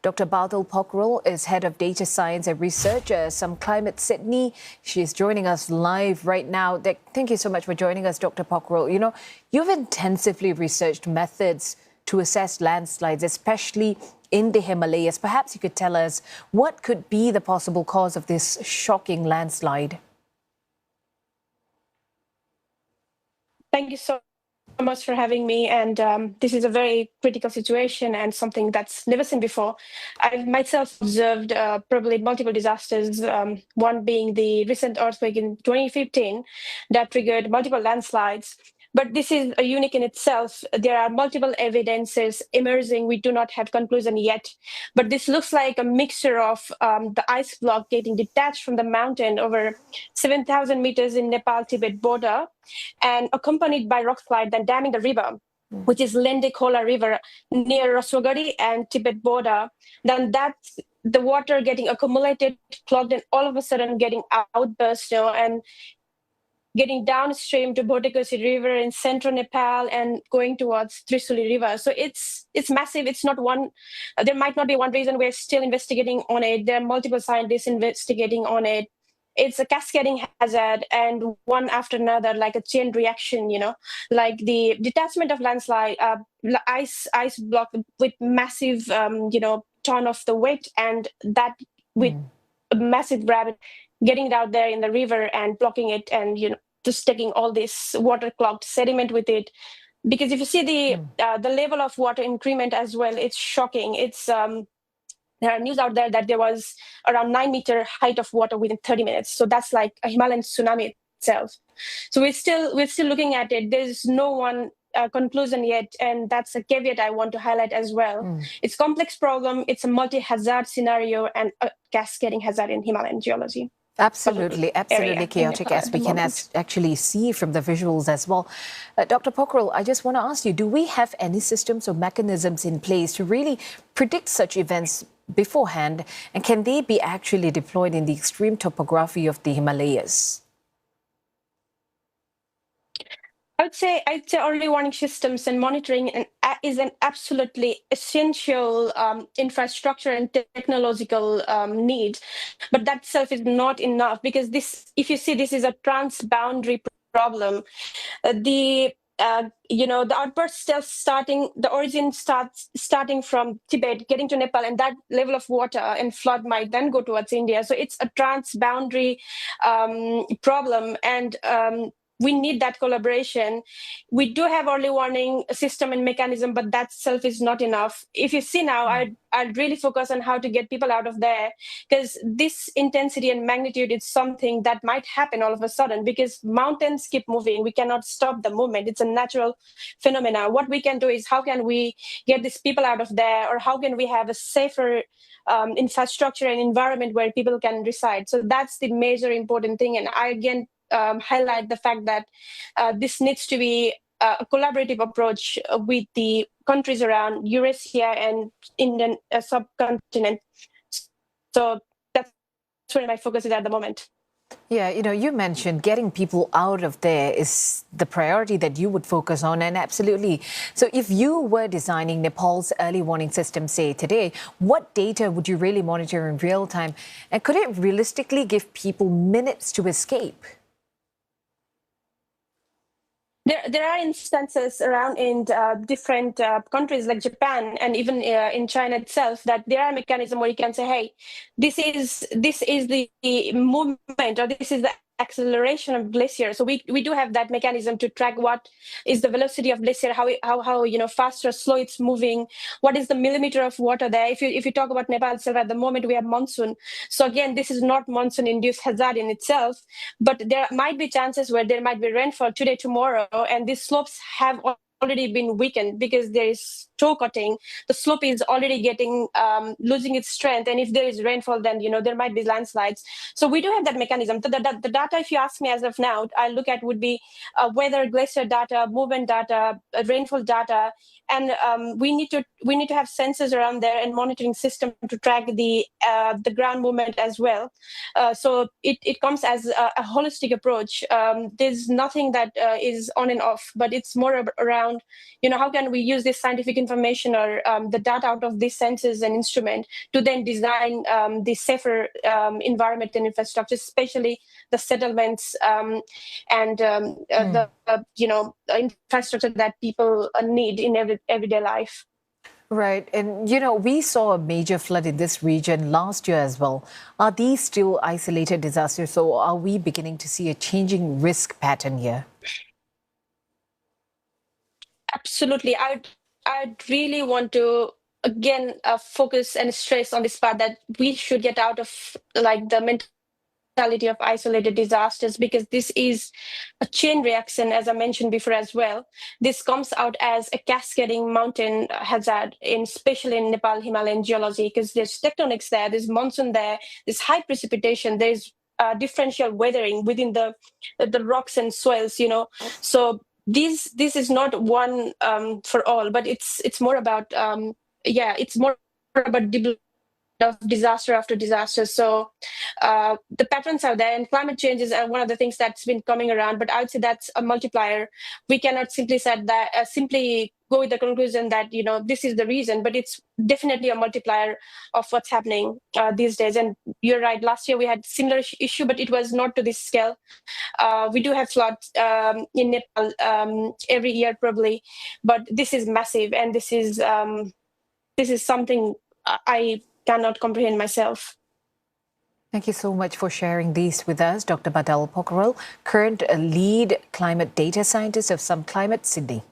Dr. Badal Pokharel is head of data science and research at SumClimate Sydney. She is joining us live right now. Thank you so much for joining us, Dr. Pokharel. You know, you've intensively researched methods to assess landslides, especially in the Himalayas. Perhaps you could tell us what could be the possible cause of this shocking landslide. Thank you so much for having me. And this is a very critical situation and something that's never seen before. I've myself observed probably multiple disasters, one being the recent earthquake in 2015 that triggered multiple landslides. But this is a unique in itself. There are multiple evidences emerging. We do not have conclusion yet. But this looks like a mixture of the ice block getting detached from the mountain over 7,000 meters in Nepal-Tibet border, and accompanied by rockslide, then damming the river, which is Lende River near Rasogari and Tibet border. Then that's the water getting accumulated, clogged, and all of a sudden getting outburst, and getting downstream to Bhotekosi River in central Nepal and going towards Trisuli River. So it's massive. It's not one. There might not be one reason. We're still investigating on it. There are multiple scientists investigating on it. It's a cascading hazard, and one after another, like a chain reaction, like the detachment of landslide, ice block with massive, ton of the weight, and that with a massive gravity getting it out there in the river and blocking it, and just taking all this water-clogged sediment with it. Because if you see the level of water increment as well, it's shocking. It's there are news out there that there was around 9-meter height of water within 30 minutes. So that's like a Himalayan tsunami itself. So we're still looking at it. There's no one conclusion yet, and that's a caveat I want to highlight as well. It's a complex problem. It's a multi-hazard scenario and a cascading hazard in Himalayan geology. Absolutely chaotic, as we can actually see from the visuals as well. Dr. Pokharel, I just want to ask you, do we have any systems or mechanisms in place to really predict such events beforehand? And can they be actually deployed in the extreme topography of the Himalayas? I'd say early warning systems and monitoring is an absolutely essential infrastructure and technological need. But that itself is not enough, because if you see, this is a transboundary problem. The outburst the origin starting from Tibet, getting to Nepal, and that level of water and flood might then go towards India. So it's a transboundary problem, and we need that collaboration. We do have early warning system and mechanism, but that itself is not enough. If you see now, I'd really focus on how to get people out of there, because this intensity and magnitude is something that might happen all of a sudden, because mountains keep moving. We cannot stop the movement. It's a natural phenomena. What we can do is, how can we get these people out of there, or how can we have a safer infrastructure and environment where people can reside? So that's the major important thing. And I, again, highlight the fact that this needs to be a collaborative approach with the countries around Eurasia and Indian subcontinent. So that's where my focus is at the moment. Yeah, you mentioned getting people out of there is the priority that you would focus on, and absolutely. So if you were designing Nepal's early warning system, say today, what data would you really monitor in real time? And could it realistically give people minutes to escape? There are instances around in different countries like Japan and even in China itself, that there are mechanisms where you can say, hey, this is the movement, or this is the acceleration of glacier. So we do have that mechanism to track what is the velocity of glacier, how fast or slow it's moving, what is the millimeter of water there. If you talk about Nepal itself, at the moment we have monsoon. So again, this is not monsoon induced hazard in itself, but there might be chances where there might be rainfall today, tomorrow, and these slopes have already been weakened because there is toe cutting. The slope is already getting losing its strength, and if there is rainfall, then there might be landslides. So we do have that mechanism. The data, if you ask me as of now, I look at would be weather, glacier data, movement data, rainfall data, and we need to have sensors around there and monitoring system to track the ground movement as well. So it comes as a holistic approach. There's nothing that is on and off, but it's more around how can we use this scientific information or the data out of these sensors and instrument to then design the safer environment and infrastructure, especially the settlements the infrastructure that people need in everyday life. Right. And, we saw a major flood in this region last year as well. Are these still isolated disasters, or are we beginning to see a changing risk pattern here? Absolutely. I'd really want to again focus and stress on this part that we should get out of like the mentality of isolated disasters, because this is a chain reaction, as I mentioned before as well. This comes out as a cascading mountain hazard, especially in Nepal Himalayan geology, because there's tectonics there, there's monsoon there, there's high precipitation, there's differential weathering within the rocks and soils, So this is not one for all, but it's more about it's more about of disaster after disaster. So the patterns are there, and climate change is one of the things that's been coming around. But I would say that's a multiplier. We cannot simply say that simply go with the conclusion that this is the reason, but it's definitely a multiplier of what's happening these days. And you're right. Last year we had similar issue, but it was not to this scale. We do have floods in Nepal every year probably, but this is massive, and this is something I cannot comprehend myself. Thank you so much for sharing these with us, Dr. Badal Pokharel, current lead climate data scientist of SumClimate, Sydney.